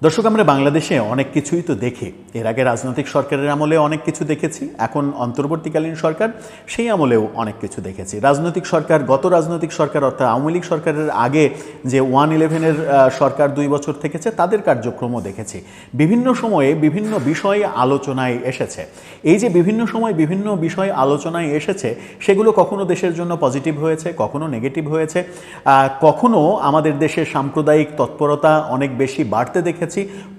দর্শক, আমরা বাংলাদেশে অনেক কিছুই তো দেখি। এর আগে রাজনৈতিক সরকারের আমলে অনেক কিছু দেখেছি, এখন অন্তর্বর্তীকালীন সরকার, সেই আমলেও অনেক কিছু দেখেছি। গত রাজনৈতিক সরকার অর্থাৎ আওয়ামী লীগ সরকারের আগে যে 1-11-এর সরকার 2 বছর থেকেছে, তাদের কার্যক্রমও দেখেছি। বিভিন্ন সময়ে বিভিন্ন বিষয় আলোচনায় এসেছে। এই যে বিভিন্ন সময় বিভিন্ন বিষয় আলোচনায় এসেছে, সেগুলো কখনো দেশের জন্য পজিটিভ হয়েছে, কখনো নেগেটিভ হয়েছে, কখনো আমাদের দেশের সাম্প্রদায়িক তৎপরতা অনেক বেশি বাড়তে দেখেছি,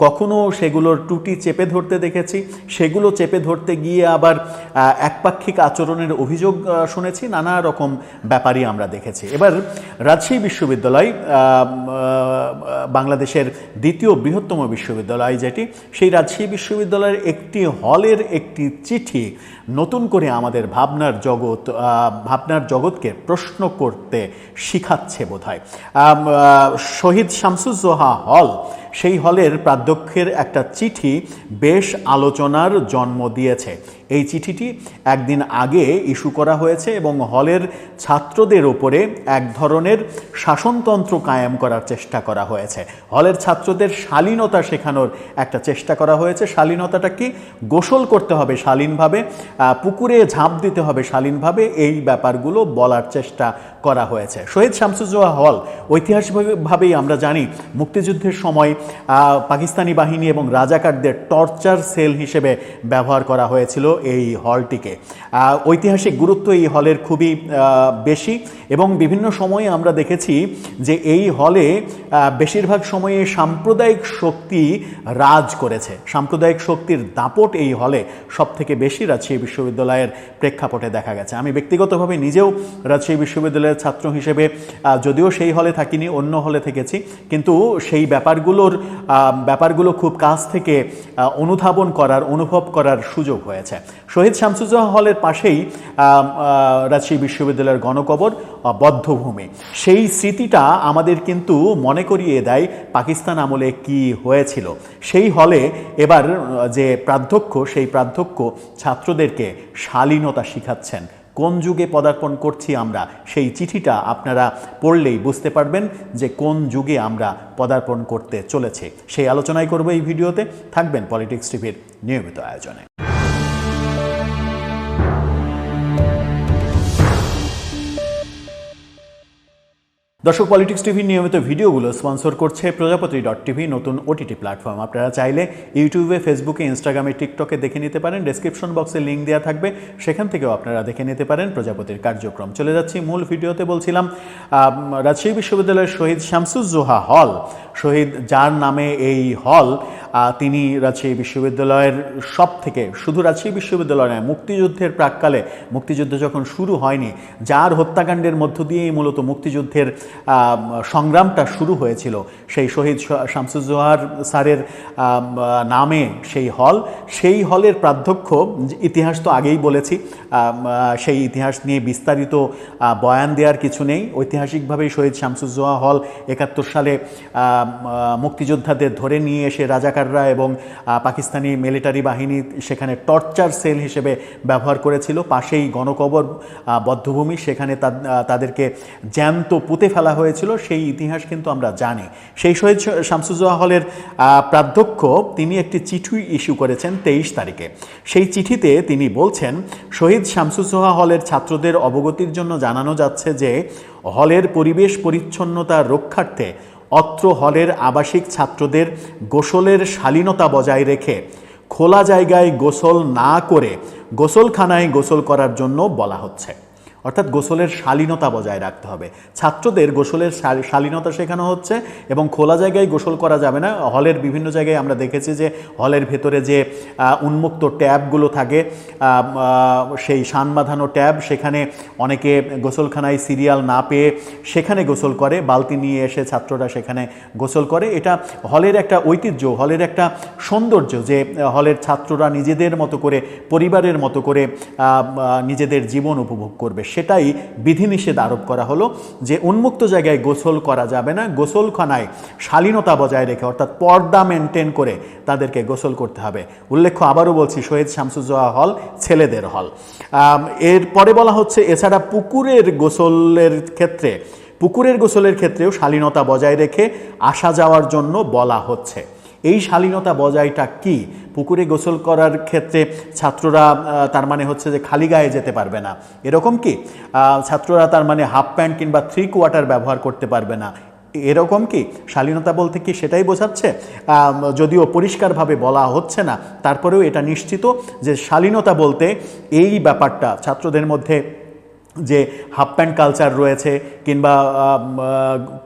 কখনো সেগুলোর ত্রুটি চেপে ধরতে দেখেছি, সেগুলো চেপে ধরতে গিয়ে আবার একপাক্ষিক আচরণের অভিযোগ শুনেছি। নানা রকম ব্যাপারই আমরা দেখেছি। এবার রাজশাহী বিশ্ববিদ্যালয় বাংলাদেশের দ্বিতীয় বৃহত্তম বিশ্ববিদ্যালয় যেটি, সেই রাজশাহী বিশ্ববিদ্যালয়ের একটি হলের একটি চিঠি নতুন করে আমাদের ভাবনার জগৎকে প্রশ্ন করতে শিখাচ্ছে বোধহয়। শহীদ শামসুজ্জোহা হল, সেই হলের প্রাধ্যক্ষের একটা চিঠি বেশ আলোচনার জন্ম দিয়েছে। এই চিঠিটি একদিন আগে ইস্যু করা হয়েছে এবং হলের ছাত্রদের ওপরে এক ধরনের শাসনতন্ত্র কায়েম করার চেষ্টা করা হয়েছে। হলের ছাত্রদের শালীনতা শেখানোর একটা চেষ্টা করা হয়েছে। শালীনতাটা কি? গোসল করতে হবে শালীনভাবে, পুকুরে ঝাঁপ দিতে হবে শালীনভাবে, এই ব্যাপারগুলো বলার চেষ্টা করা হয়েছে। শহীদ শামসুজ্জোহা হল ঐতিহাসিকভাবেই আমরা জানি মুক্তিযুদ্ধের সময় পাকিস্তানি বাহিনী এবং রাজাকারদের টর্চার সেল হিসেবে ব্যবহার করা হয়েছিল এই হলটিকে। ঐতিহাসিক গুরুত্ব এই হলের খুবই বেশি এবং বিভিন্ন সময়ে আমরা দেখেছি যে এই হলে বেশিরভাগ সময়ে সাম্প্রদায়িক শক্তি রাজ করেছে। সাম্প্রদায়িক শক্তির দাপট এই হলে সবথেকে বেশি রাজশাহী বিশ্ববিদ্যালয়ের প্রেক্ষাপটে দেখা গেছে। আমি ব্যক্তিগতভাবে নিজেও রাজশাহী বিশ্ববিদ্যালয়ের ছাত্র হিসেবে, যদিও সেই হলে থাকিনি, অন্য হলে থেকেছি, কিন্তু সেই ব্যাপারগুলো খুব কাছ থেকে অনুভব করার সুযোগ হয়েছে। শহীদ শামসুজ্জোহা হলের পাশেই রাজশাহী বিশ্ববিদ্যালয়ের গণকবর, বধ্যভূমি। সেই স্মৃতিটা আমাদের কিন্তু মনে করিয়ে দেয় পাকিস্তান আমলে কি হয়েছিল। সেই হলে এবার যে প্রাধ্যক্ষ, সেই প্রাধ্যক্ষ ছাত্রদেরকে শালীনতা শিখাচ্ছেন। কোন যুগে পদার্পণ করছি আমরা, সেই চিঠিটা আপনারা পড়লেই বুঝতে পারবেন যে কোন যুগে আমরা পদার্পণ করতে চলেছি। সেই আলোচনাই করব এই ভিডিওতে। থাকবেন পলিটিক্স টিভির নিয়মিত আয়োজনে। দর্শক, পলিটিক্স টিভির নিয়মিত ভিডিওগুলো স্পন্সর করছে প্রজাপতি.tv, নতুন ওটিটি প্ল্যাটফর্ম। আপনারা চাইলে ইউটিউবে, ফেসবুকে, ইনস্টাগ্রামে, টিকটকে দেখে নিতে পারেন। ডেসক্রিপশন বক্সে লিঙ্ক দেওয়া থাকবে, সেখান থেকেও আপনারা দেখে নিতে পারেন প্রজাপতির কার্যক্রম। চলে যাচ্ছি মূল ভিডিওতে। বলছিলাম রাজশাহী বিশ্ববিদ্যালয়ের শহীদ শামসুজ্জোহা হল, শহীদ যার নামে এই হল, তিনি রাজশাহী বিশ্ববিদ্যালয়ের শুধু রাজশাহী বিশ্ববিদ্যালয় নয়, মুক্তিযুদ্ধের প্রাক্কালে, মুক্তিযুদ্ধ যখন শুরু হয়নি, যার হত্যাকাণ্ডের মধ্য দিয়েই মূলত মুক্তিযুদ্ধের সংগ্রামটা শুরু হয়েছিল, সেই শহীদ শামসুজ্জোহার স্যারের নামে সেই হলের প্রাধ্যক্ষ, ইতিহাস তো আগেই বলেছি, সেই ইতিহাস নিয়ে বিস্তারিত বয়ান দেওয়ার কিছু নেই। ঐতিহাসিকভাবেই শহীদ শামসুজ্জোহা হল 71 সালে মুক্তিযোদ্ধাদের ধরে নিয়ে এসে রাজাকাররা এবং পাকিস্তানি মিলিটারি বাহিনী সেখানে টর্চার সেল হিসেবে ব্যবহার করেছিল। পাশেই গণকবর, বধ্যভূমি, সেখানে তাদেরকে জ্যান্ত পুঁতে ফেলা হয়েছিল। সেই ইতিহাস কিন্তু আমরা জানি। সেই শহীদ শামসুজ্জোহা হলের প্রাধ্যক্ষ তিনি একটি চিঠি ইস্যু করেছেন 23 তারিখে। সেই চিঠিতে তিনি বলছেন, শহীদ শামসুজ্জোহা হলের ছাত্রদের অবগতির জন্য জানানো যাচ্ছে যে হলের পরিবেশ পরিচ্ছন্নতা রক্ষার্থে অত্র হলের আবাসিক ছাত্রদের গোসলের শালীনতা বজায় রেখে খোলা জায়গায় গোসল না করে গোসলখানায় গোসল করার জন্য বলা হচ্ছে। অর্থাৎ গোসলের শালীনতা বজায় রাখতে হবে। ছাত্রদের গোসলের শালীনতা শেখানো হচ্ছে এবং খোলা জায়গায় গোসল করা যাবে না। হলের বিভিন্ন জায়গায় আমরা দেখেছি যে হলের ভেতরে যে উন্মুক্ত ট্যাবগুলো থাকে, সেই শান বাঁধানো ট্যাব, সেখানে অনেকে গোসলখানায় সিরিয়াল না পেয়ে সেখানে গোসল করে, বালতি নিয়ে এসে ছাত্ররা সেখানে গোসল করে। এটা হলের একটা ঐতিহ্য, হলের একটা সৌন্দর্য যে হলের ছাত্ররা নিজেদের মতো করে, পরিবারের মতো করে নিজেদের জীবন উপভোগ করবে। সেটাই বিধিনিষেধ আরোপ করা হলো যে উন্মুক্ত জায়গায় গোসল করা যাবে না, গোসলখানায় শালীনতা বজায় রেখে, অর্থাৎ পর্দা মেনটেন করে তাদেরকে গোসল করতে হবে। উল্লেখ্য, আবারও বলছি, শহীদ শামসুজ্জোহা হল ছেলেদের হল। এরপরে বলা হচ্ছে, এছাড়া পুকুরের গোসলের ক্ষেত্রেও শালীনতা বজায় রেখে আসা যাওয়ার জন্য বলা হচ্ছে। এই শালীনতা বজায়টা কি? পুকুরে গোসল করার ক্ষেত্রে ছাত্ররা তার মানে হচ্ছে যে খালি গায়ে যেতে পারবে না, এরকম কি? ছাত্ররা তার মানে হাফ প্যান্ট কিংবা 3/4 ব্যবহার করতে পারবে না, এরকম কি? শালীনতা বলতে কি সেটাই বোঝাচ্ছে? যদিও পরিষ্কারভাবে বলা হচ্ছে না, তারপরেও এটা নিশ্চিত যে শালীনতা বলতে এই ব্যাপারটা ছাত্রদের মধ্যে যে হাফ প্যান্ট কালচার রয়েছে, কিংবা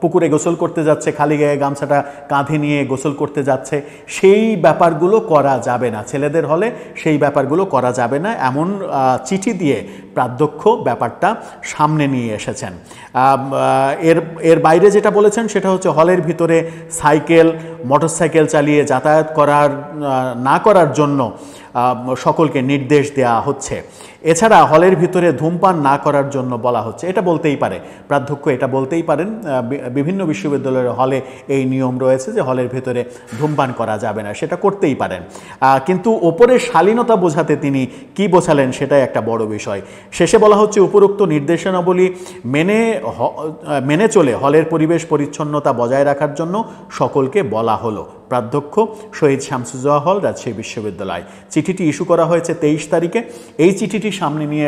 পুকুরে গোসল করতে যাচ্ছে খালি গায়ে গামছাটা কাঁধে নিয়ে গোসল করতে যাচ্ছে, সেই ব্যাপারগুলো করা যাবে না। ছেলেদের হলে সেই ব্যাপারগুলো করা যাবে না, এমন চিঠি দিয়ে প্রাধ্যক্ষ ব্যাপারটা সামনে নিয়ে এসেছেন। এর বাইরে যেটা বলেছেন সেটা হচ্ছে হলের ভিতরে সাইকেল, মোটরসাইকেল চালিয়ে যাতায়াত না করার জন্য সকলকে নির্দেশ দেওয়া হচ্ছে। এছাড়া হলের ভিতরে ধূমপান না করার জন্য বলা হচ্ছে। এটা বলতেই পারে প্রাধ্যক্ষ, এটা বলতেই পারেন। বিভিন্ন বিশ্ববিদ্যালয়ের হলে এই নিয়ম রয়েছে যে হলের ভিতরে ধূমপান করা যাবে না, সেটা করতেই পারেন। কিন্তু ওপরে শালীনতা বোঝাতে তিনি কি বোঝালেন সেটাই একটা বড় বিষয়। শেষে বলা হচ্ছে উপরোক্ত নির্দেশনাবলী মেনে চলে হলের পরিবেশ পরিচ্ছন্নতা বজায় রাখার জন্য সকলকে বলা হলো। প্রাধ্যক্ষ শহীদ শামসুজ্জোহা হল, রাজশাহী বিশ্ববিদ্যালয়। চিঠিটি ইস্যু করা হয়েছে 23 তারিখে। এই চিঠিটি সামনে নিয়ে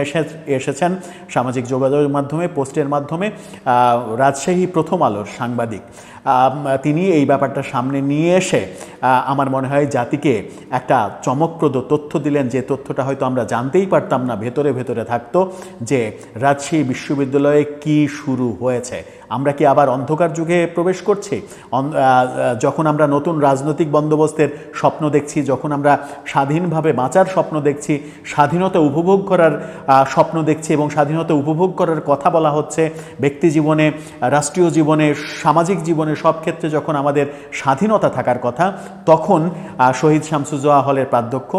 এসেছেন সামাজিক যোগাযোগের মাধ্যমে, পোস্টের মাধ্যমে রাজশাহী প্রথম আলোর সাংবাদিক। তিনি এই ব্যাপারটা সামনে নিয়ে এসে আমার মনে হয় জাতিকে একটা চমকপ্রদ তথ্য দিলেন, যে তথ্যটা হয়তো আমরা জানতেই পারতাম না, ভেতরে ভেতরে থাকতো, যে রাজশাহী বিশ্ববিদ্যালয়ে কি শুরু হয়েছে। আমরা কি আবার অন্ধকার যুগে প্রবেশ করছি? যখন আমরা নতুন রাজনৈতিক বন্দোবস্তের স্বপ্ন দেখছি, যখন আমরা স্বাধীনভাবে বাঁচার স্বপ্ন দেখছি, স্বাধীনতা উপভোগ করার স্বপ্ন দেখছি, এবং স্বাধীনতা উপভোগ করার কথা বলা হচ্ছে, ব্যক্তি জীবনে, রাষ্ট্রীয় জীবনে, সামাজিক জীবনে, সব ক্ষেত্রে যখন আমাদের স্বাধীনতা থাকার কথা, তখন শহীদ শামসুজ্জোহা হলের প্রাধ্যক্ষ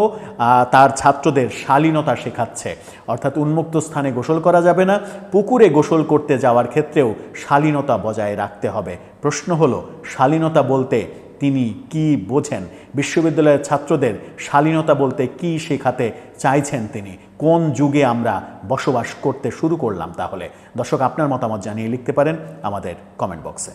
তার ছাত্রদের শালীনতা শেখাচ্ছে। অর্থাৎ উন্মুক্ত স্থানে গোসল করা যাবে না, পুকুরে গোসল করতে যাওয়ার ক্ষেত্রেও শালীনতা বজায় রাখতে হবে। প্রশ্ন হলো, শালীনতা বলতে তিনি কি বোঝেন? বিশ্ববিদ্যালয়ের ছাত্রদের শালীনতা বলতে কি শেখাতে চাইছেন তিনি? কোন যুগে আমরা বসবাস করতে শুরু করলাম? তাহলে দর্শক, আপনার মতামত জানিয়ে লিখতে পারেন আমাদের কমেন্ট বক্সে।